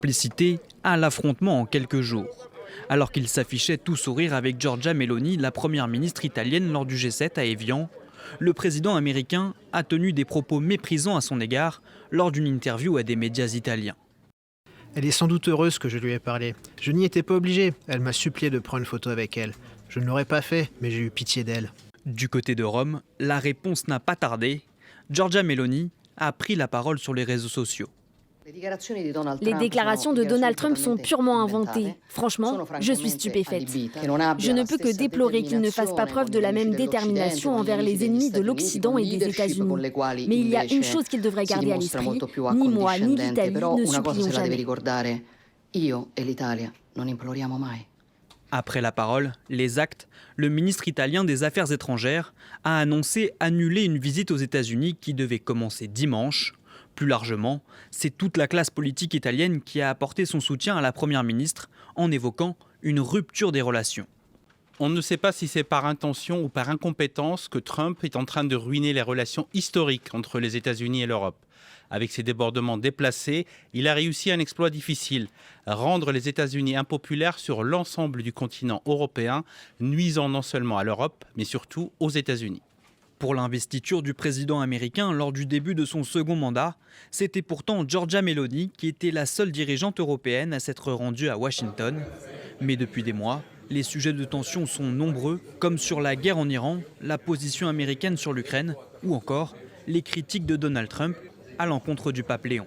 Complicité à l'affrontement en quelques jours. Alors qu'il s'affichait tout sourire avec Giorgia Meloni, la première ministre italienne lors du G7 à Évian, le président américain a tenu des propos méprisants à son égard lors d'une interview à des médias italiens. Elle est sans doute heureuse que je lui ai parlé. Je n'y étais pas obligé. Elle m'a supplié de prendre une photo avec elle. Je ne l'aurais pas fait, mais j'ai eu pitié d'elle. Du côté de Rome, la réponse n'a pas tardé. Giorgia Meloni a pris la parole sur les réseaux sociaux. Les déclarations de Donald Trump sont purement inventées. Franchement, je suis stupéfaite. Je ne peux que déplorer qu'il ne fasse pas preuve de la même détermination envers les ennemis de l'Occident et des États-Unis. Mais il y a une chose qu'il devrait garder à l'esprit, ni moi ni l'Italie ne supplions jamais. Après la parole, les actes, le ministre italien des Affaires étrangères a annoncé annuler une visite aux États-Unis qui devait commencer dimanche. Plus largement, c'est toute la classe politique italienne qui a apporté son soutien à la première ministre en évoquant une rupture des relations. On ne sait pas si c'est par intention ou par incompétence que Trump est en train de ruiner les relations historiques entre les États-Unis et l'Europe. Avec ses débordements déplacés, il a réussi un exploit difficile, rendre les États-Unis impopulaires sur l'ensemble du continent européen, nuisant non seulement à l'Europe, mais surtout aux États-Unis. Pour l'investiture du président américain lors du début de son second mandat, c'était pourtant Giorgia Meloni qui était la seule dirigeante européenne à s'être rendue à Washington. Mais depuis des mois, les sujets de tension sont nombreux, comme sur la guerre en Iran, la position américaine sur l'Ukraine ou encore les critiques de Donald Trump à l'encontre du pape Léon.